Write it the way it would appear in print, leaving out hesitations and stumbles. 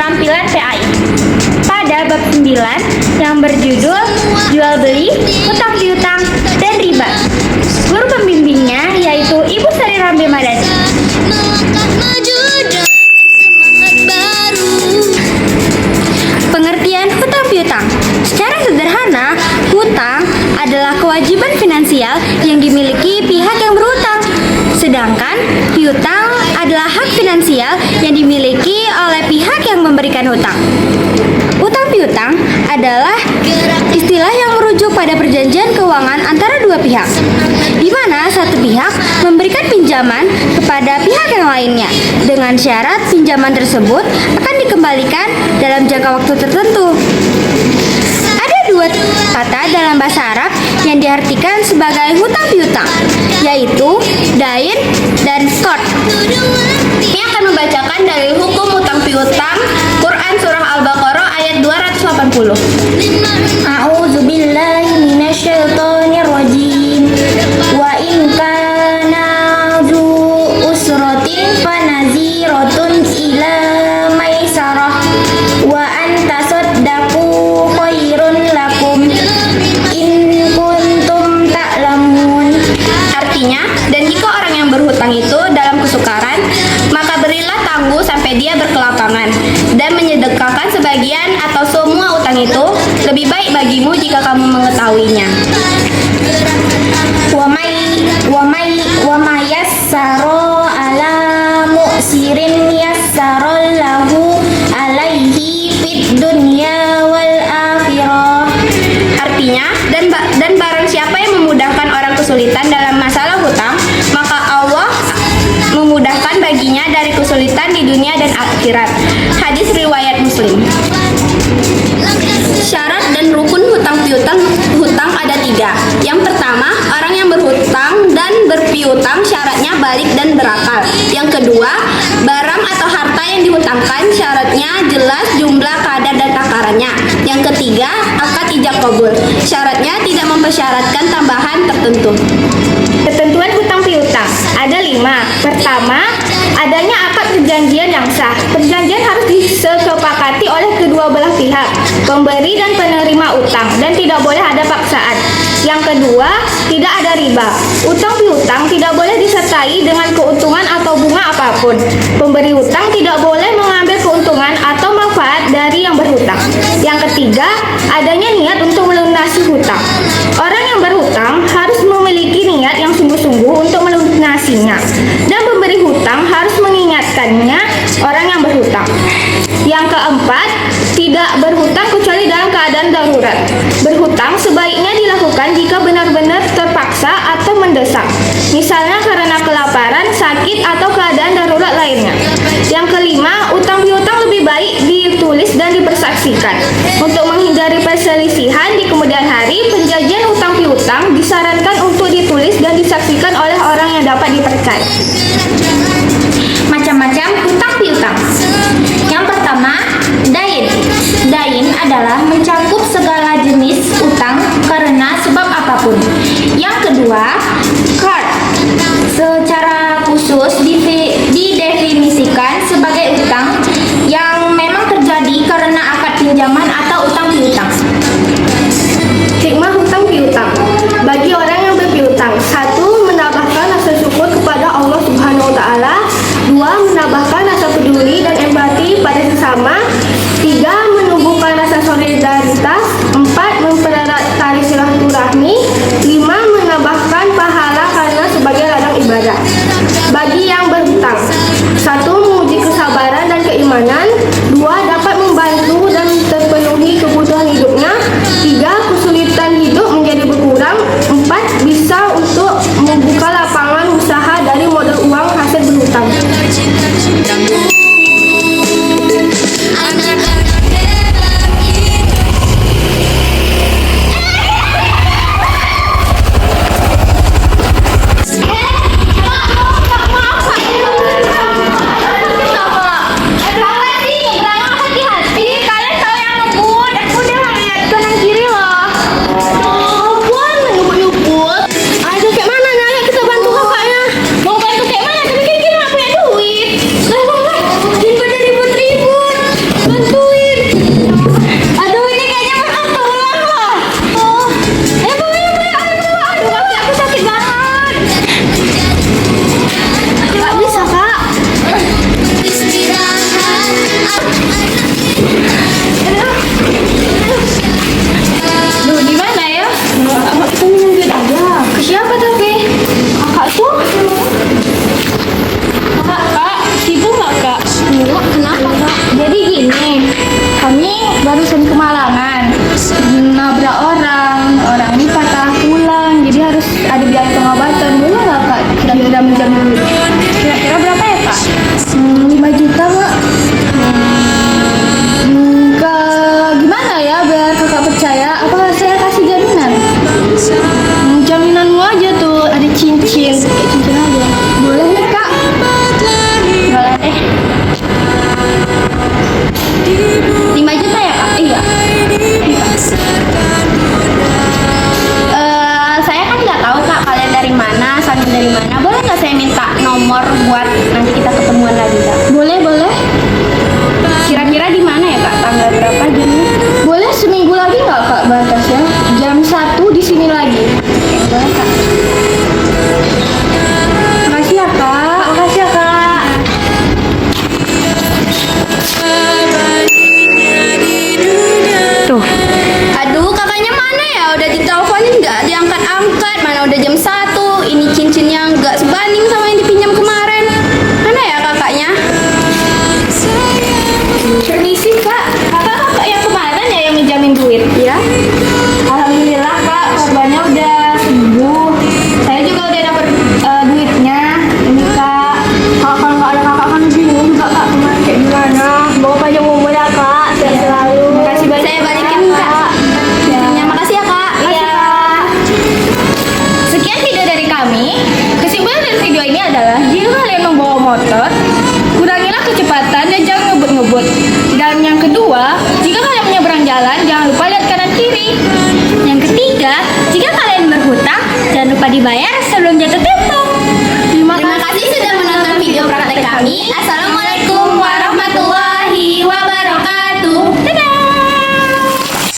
keterampilan PAI. Pada bab 9 yang berjudul Jual Beli, Hutang Piutang, dan Riba. Guru pembimbingnya yaitu Ibu Sari Rambe Madani. Pengertian hutang piutang. Secara sederhana, hutang adalah kewajiban finansial yang dimiliki pihak yang berhutang. Sedangkan piutang adalah hak finansial yang dimiliki oleh pihak yang memberikan hutang. Hutang piutang adalah istilah yang merujuk pada perjanjian keuangan antara dua pihak, di mana satu pihak memberikan pinjaman kepada pihak yang lainnya dengan syarat pinjaman tersebut akan dikembalikan dalam jangka waktu tertentu. Ada dua kata dalam bahasa Arab yang diartikan sebagai hutang piutang, yaitu dain dan qard. Ini akan membacakan dalil hukum hutang piutang Quran Surah Al-Baqarah ayat 280. A'udzubillahi minasyaitonir rajim. Wa in kana zu usratin fanaziratun ila maisarah wa an tasaddaqu khairun lakum in kuntum ta'lamun. Artinya, dan jika orang yang berhutang itu dalam kesukaran, maka berilah tangguh sampai dia berkelapangan, dan menyedekahkan sebagian atau semua utang itu lebih baik bagimu jika kamu mengetahuinya. Wa may yassara ala mu'sirin yassara lahu alaihi fid dunya wal akhirah. Artinya, dan barang siapa yang memudahkan orang kesulitan dalam masalah hutang, maka Allah memudahkan baginya dari kesulitan di dunia dan akhirat. Hadis riwayat Muslim. Syarat dan rukun hutang piutang ada 3. Yang pertama, orang yang berhutang dan berpiutang syaratnya balik dan berakal. Yang kedua, barang atau harta yang dihutangkan syaratnya jelas jumlah, kadar, dan takarannya. Yang ketiga, akad ijab kabul. Syaratnya tidak mempersyaratkan tambahan tertentu. Ketentuan hutang piutang ada 5. Pertama, adanya akad perjanjian yang sah. Perjanjian harus disepakati oleh kedua belah pihak, pemberi dan penerima utang, dan tidak boleh ada paksaan. Yang kedua, tidak ada riba. Utang piutang tidak boleh disertai dengan keuntungan atau bunga apapun. Pemberi utang tidak boleh mengambil keuntungan atau manfaat dari yang berhutang. Yang ketiga, adanya niat untuk melunasi hutang. Orang yang berhutang harus memiliki niat yang sungguh-sungguh untuk melunasinya, dan pemberi hutang harus mengingatkannya orang yang berhutang. Yang keempat, tidak berhutang kecuali dalam keadaan darurat. Berhutang sebaiknya dilakukan jika benar-benar terpaksa atau mendesak, misalnya karena kelaparan, sakit, atau keadaan darurat lainnya. Yang kelima, utang piutang lebih baik ditulis dan dipersaksikan. Untuk menghindari perselisihan di kemudian hari, penjanjian utang piutang disarankan untuk ditulis dan disaksikan oleh orang yang dapat dipercaya. Macam-macam hutang piutang. Yang pertama, dain. Dain adalah mencakup segala jenis utang karena sebab apapun. Yang kedua, qard. Secara khusus didefinisikan sebagai utang yang memang terjadi karena akad pinjaman atau utang piutang. Hikmah hutang piutang bagi orang yang berpiutang: 1. Menambahkan rasa syukur kepada Allah Subhanahu wa Ta'ala. 2. Menambahkan rasa peduli dan empati pada sesama. 3. Menumbuhkan rasa solidaritas. 4. Mempererat tali silaturahmi. 5. Menambahkan pahala karena sebagai ladang ibadah. Bagi yang berhutang: 1. Menguji kesabaran dan keimanan. 2. Dapat membantu dan terpenuhi kebutuhan hidupnya. 3. Kesulitan hidup menjadi berkurang. 4. Bisa untuk membuka lapangan usaha dari modal uang hasil berhutang. Ya. Alhamdulillah Kak, korbannya udah sembuh. Saya juga udah dapet duitnya. Ini Kak. Kalau nggak ada kakak kan bingung juga Kak kemarin kayak gimana. Semoga panjang umur ya Kak, sehat selalu. Makasih banyak. Saya balikin Kak. Ya, makasih ya Kak. Iya. Sekian video dari kami. Kesimpulan dari video ini adalah jika kalian membawa motor, kurangilah kecepatan dan jangan ngebut-ngebut. Dan yang kedua, jika kalian menyeberang jalan, jangan lupa lihat kanan kiri. Yang ketiga, jika kalian berhutang, jangan lupa dibayar sebelum jatuh tempo. Terima kasih sudah menonton video praktek kami. Assalamualaikum.